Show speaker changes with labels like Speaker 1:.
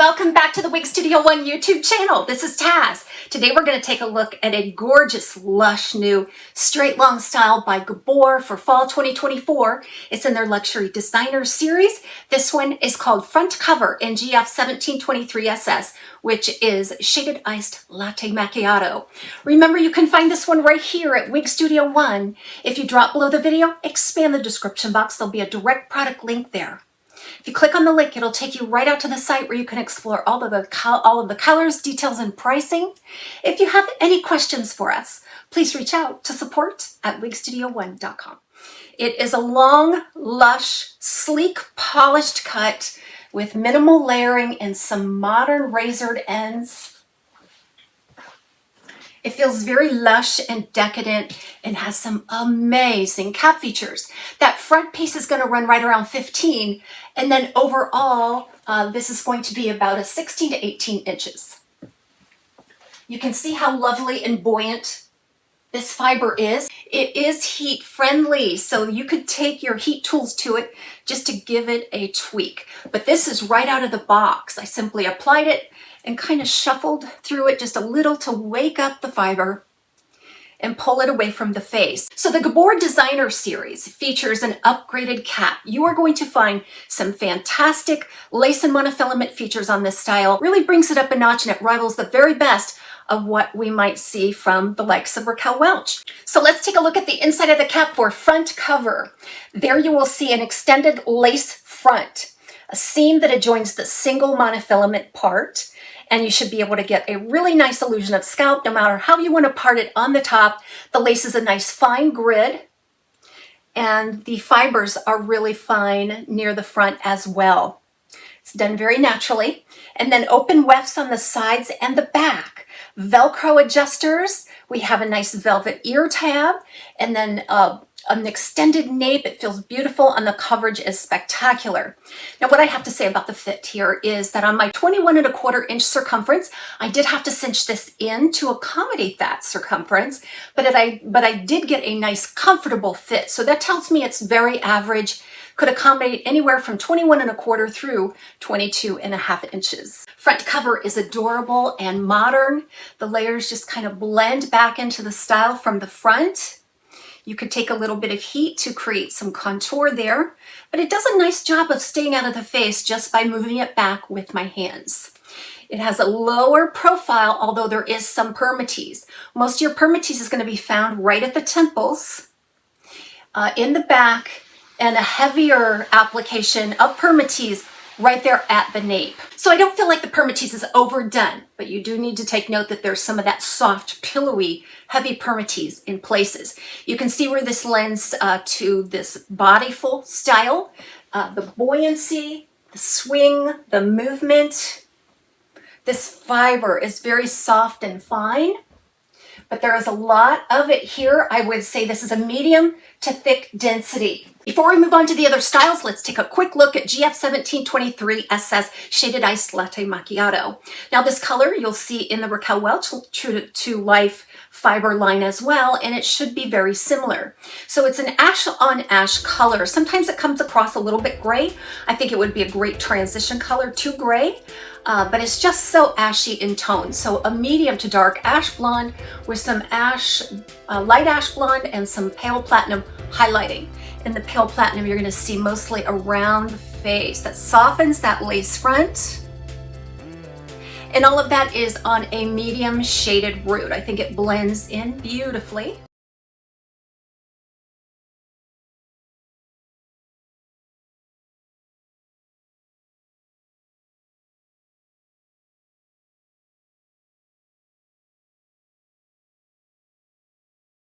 Speaker 1: welcome back to the Wig Studio One YouTube channel. This is Taz. Today we're going to take a look at a gorgeous, lush new straight long style by Gabor for fall 2024. It's in their luxury designer series. This one is called Front Cover in GF17-23SS, which is shaded iced latte macchiato. Remember, you can find this one right here at Wig Studio One. If you drop below the video, expand the description box. There'll be a direct product link there. If you click on the link, it'll take you right out to the site where you can explore all of the colors, details, and pricing. If you have any questions for us, please reach out to support@wigstudio1.com. It is a long, lush, sleek, polished cut with minimal layering and some modern razored ends. It feels very lush and decadent and has some amazing cap features. That front piece is going to run right around 15, and then overall, this is going to be about a 16 to 18 inches. You can see how lovely and buoyant this fiber is. It is heat friendly, so you could take your heat tools to it just to give it a tweak. But this is right out of the box. I simply applied it and kind of shuffled through it just a little to wake up the fiber and pull it away from the face. So the Gabor Designer Series features an upgraded cap. You are going to find some fantastic lace and monofilament features on this style. Really brings it up a notch, and it rivals the very best of what we might see from the likes of Raquel Welch. So let's take a look at the inside of the cap for Front Cover. There you will see an extended lace front, a seam that adjoins the single monofilament part, and you should be able to get a really nice illusion of scalp no matter how you want to part it on the top. The lace is a nice fine grid, and the fibers are really fine near the front as well. It's done very naturally. And then open wefts on the sides and the back. Velcro adjusters. We have a nice velvet ear tab, and then an extended nape. It feels beautiful, and the coverage is spectacular. Now, what I have to say about the fit here is that on my 21¼ inch circumference, I did have to cinch this in to accommodate that circumference, but I did get a nice comfortable fit. So that tells me it's very average, could accommodate anywhere from 21¼ through 22½ inches. Front cover is adorable and modern. The layers just kind of blend back into the style from the front. You could take a little bit of heat to create some contour there, but it does a nice job of staying out of the face just by moving it back with my hands. It has a lower profile, although there is some permatease. Most of your permatease is going to be found right at the temples, in the back, and a heavier application of permatease right there at the nape. So I don't feel like the permatease is overdone, but you do need to take note that there's some of that soft, pillowy, heavy permatease in places. You can see where this lends to this bodyful style, the buoyancy, the swing, the movement. This fiber is very soft and fine, but there is a lot of it here. I would say this is a medium to thick density. Before we move on to the other styles, let's take a quick look at GF17-23SS Shaded Iced Latte Macchiato. Now this color you'll see in the Raquel Welch True to Life fiber line as well, and it should be very similar. So it's an ash on ash color. Sometimes it comes across a little bit gray. I think it would be a great transition color to gray, but it's just so ashy in tone. So a medium to dark ash blonde with some light ash blonde and some pale platinum highlighting. In the pale platinum, you're going to see mostly a round face that softens that lace front. And all of that is on a medium shaded root. I think it blends in beautifully.